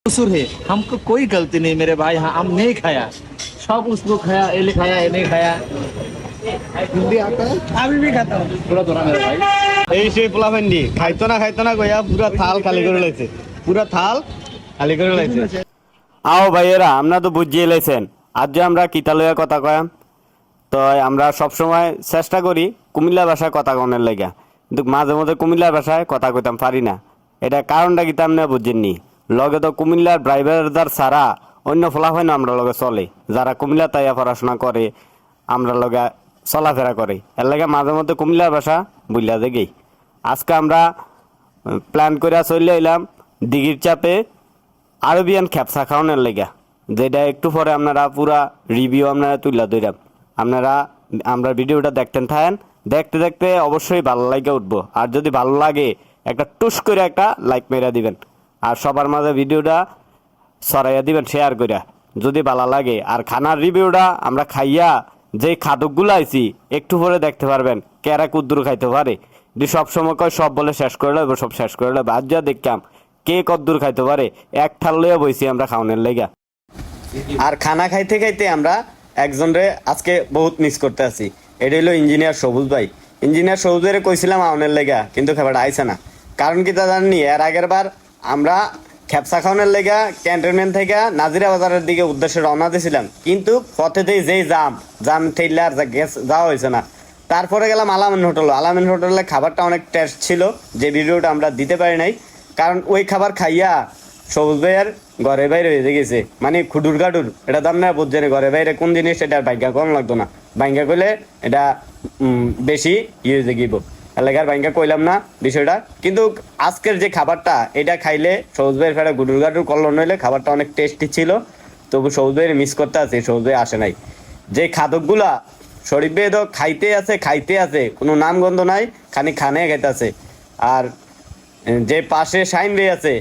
कसूर है, हमको कोई गलती नहीं मेरे भाई। हाँ, हम नहीं खाया, सब उसको खाया, ये खाया, ये नहीं खाया। हिंदी आता है? अभी भी खाता हूँ पूरा थोड़ा मेरे भाई। এই সেই পোলাফেন্ডি খাইতো না কইয়া পুরা থাল খালি করে লাইছে, পুরা থাল খালি করে লাইছে। আও ভাইয়েরা, আমরা তো বুঝিয়ে লাইছেন আজ যে আমরা কিতা লইয়া কথা কয়াম। তো আমরা সব সময় চেষ্টা করি কুমিল্লা ভাষায় কথা কনের লাগা, কিন্তু মাঝে মধ্যে কুমিল্লা ভাষায় কথা কইতাম পারি না। এটা কারণটা কি তামনে বুঝেননি? লগে তো কুমিল্লার ড্রাইভারদার ছাড়া অন্য ফলাফল আমরা লগে চলে, যারা কুমিল্লা তাইয়া পড়াশোনা করে আমরা লগে চলাফেরা করে, এর লাগে মাঝে মধ্যে কুমিল্লার ভাষা বুঝলা দেখি। আজকে আমরা প্ল্যান করে চলে এলাম দিঘির চাপে আরবিয়ান খ্যাপসা খাওয়ানোর লেগা, যেটা একটু পরে আপনারা পুরা রিভিউ আপনারা তুলে ধরাম। আপনারা আমরা ভিডিওটা দেখতেন থাকেন, দেখতে দেখতে অবশ্যই ভালো লাগে উঠবো। আর যদি ভালো লাগে একটা টুস করে একটা লাইক মেরা দিবেন, আর সবার মাঝে ভিডিওটা ছড়াইয়া দিবেন শেয়ার করে যদি ভালো লাগে। আর খানার রিভিউটা আমরা খাইয়া যে খাদকগুলো আইছি একটু পরে দেখতে পারবেন কেরা কুদ্দুর খাইতে পারে। যে সবসময় কয় সব বলে শেষ করে লইব, সব শেষ করে লইব। আজ যা দেখলাম কে কদ্দুর খাইতে পারে, এক ঠাল লইয়া বইছি আমরা খাওয়ানোর লেগা। আর খানা খাইতে খাইতে আমরা একজনরে আজকে বহুত মিস করতে আছি, এটা হলো ইঞ্জিনিয়ার সবুজ ভাই। ইঞ্জিনিয়ার সবুজ ভাইরে কইছিলাম আউনের লেগা, কিন্তু খাবারটা আইসে না। কারণ কি তা জানি, এর আগের বার আমরা খ্যাপসা খাওয়ানোর লেগা ক্যান্টনমেন্ট থেকে নাজিরা বাজারের দিকে উদ্দেশ্যে রওনা দিয়েছিলাম, কিন্তু পথেতেই যেই জাম ঠেললে আর যাওয়া হয়েছে না। তারপরে গেলাম আলামিন হোটেল। আলামিন হোটেলে খাবারটা অনেক টেস্ট ছিল, যে ভিডিওটা আমরা দিতে পারি নাই, কারণ ওই খাবার খাইয়া সবুজ ভাইয়ের ঘরে বাইরে হয়ে গেছে, মানে খুডুর কাডুর। এটা তো আপনারা বুঝছেন ঘরে বাইরে কোন জিনিস, এটা ভাগ্যা কম লাগতো না। ভাঙ্গা কইলে এটা বেশি ইয়ে হয়ে গিব, এলাকার ভাঙ্গা কইলাম না বিষয়টা। কিন্তু আজকের যে খাবারটা, এটা খাইলে সবুজ ভাইয়ের ফেরা গুডুর গাডুর কল্যাণ হইলে খাবারটা অনেক টেস্টি ছিল। তবু সবুজ ভাইয়ের মিস করতে আছে, সবুজ ভাই আসে নাই। যে খাদকগুলা শরীফ ভাই তো খাইতে আছে, কোনো নামগন্ধ নাই, খানি খানে খাইতে আছে। আর যে পাশে শাইন ভাই আছে,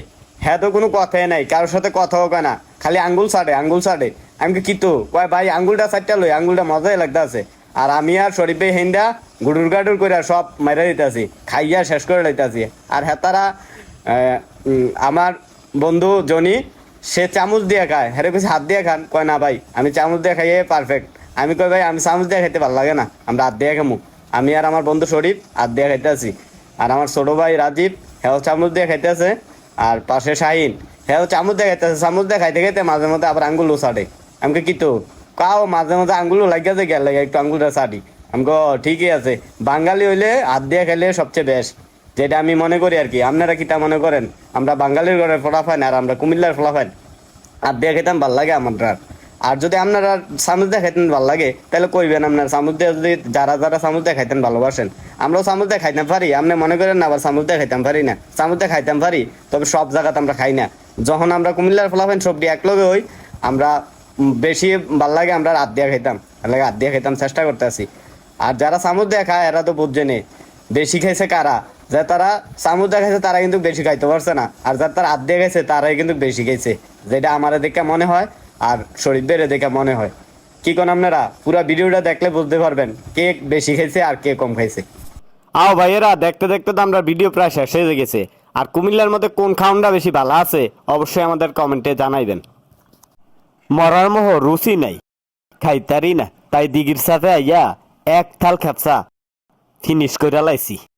হ্যাঁ তো কোনো কথাই নাই, কারোর সাথে কথাও কয় না, খালি আঙ্গুল ছাড়ে। আমি কি তো কয় ভাই আঙ্গুলটা চারটা লই, আঙ্গুলটা মজাই লাগতে আছে। আর আমি আর শরীফ ভাই হেন্দা গুডুর গাডুর করে সব মাইরা দিতেছি, খাইয়া শেষ করে লইতেছি। আর হ্যাঁ তারা আমার বন্ধু জনি, সে চামচ দিয়ে খায়, হ্যাঁ কিছু হাত দিয়ে খান, কয় না ভাই আমি চামচ দিয়ে খাইয়ে পারফেক্ট। আমি কই ভাই আমি চামচ দিয়ে খাইতে ভালো লাগে না, আমরা হাত দিয়ে খামু। আমি আর আমার বন্ধু শরীফ হাত দিয়ে খাইতে আছি, আর আমার ছোট ভাই রাজীব হ্যাঁ চামচ দিয়ে খাইতে আছে। আর পাশে শাহিন হ্যাঁ চামচ দিয়ে খাইতেছে, চামচ দিয়ে খাইতে খাইতে মাঝে মধ্যে আবার আঙ্গুলও ছাড়ে। আমাকে কি তো কাও মাঝে মাঝে আঙ্গুলও লাগিয়ে যায়, গেল লাগে একটু আঙ্গুলটা ছাড়ি। আমাকে ঠিকই আছে, বাঙালি হইলে হাত দিয়ে খাইলে সবচেয়ে বেস্ট, যেটা আমি মনে করি আর কি। আপনারা কি তা মনে করেন? আমরা বাঙালির ঘরে ফলাফান আর আমরা কুমিল্লার ফলাফান, হাত দিয়ে খাইতাম ভাল লাগে আমার। আর যদি আপনারা চামচ দিয়ে খাইতেন ভালো লাগে, তাহলে কইবেন আপনার চামচ দিয়ে, যদি যারা চামচ দিয়ে খাইতেন ভালোবাসেন। আমরাও চামচ দিয়ে খাইতাম পারি, আপনি মনে করেন না আবার চামচ দিয়ে খাইতাম পারি না। চামচ দিয়ে খাইতাম পারি, তবে সব জায়গাতে আমরা খাই না। যখন আমরা কুমিল্লার ফলাফেন সবটি একলগে হই, আমরা বেশি ভাল লাগে আমরা হাত দিয়ে খাইতাম, লাগে হাত দিয়ে খাইতাম চেষ্টা করতে আছি। আর যারা চামচ দিয়ে খায় এরা তো বুঝছে নে বেশি খাইছে কারা, যে তারা চামচ দিয়ে খাইছে তারা কিন্তু বেশি খাইতে পারছে না, আর যারা তারা হাত দিয়ে খাইছে তারাই কিন্তু বেশি খাইছে, যেটা আমার দেখে মনে হয় আর শরীফ বেড়ে দেখে মনে হয়। কি কোন আপনারা পুরো ভিডিওটা দেখলে বুঝতে পারবেন কে বেশি খাইছে আর কে কম খাইছে। আও ভাইয়েরা, দেখতে দেখতে তো আমরা ভিডিও প্রায় শেষ হয়ে গেছে। আর কুমিল্লার মধ্যে কোন খাউনটা বেশি ভালো আছে অবশ্যই আমাদের কমেন্টে জানাইবেন। মরার মোহ রুচি নাই, খাইতারি না, তাই দিঘির সাথে আইয়া এক থাল খ্যাপসা ফিনিশ করে লাইছি।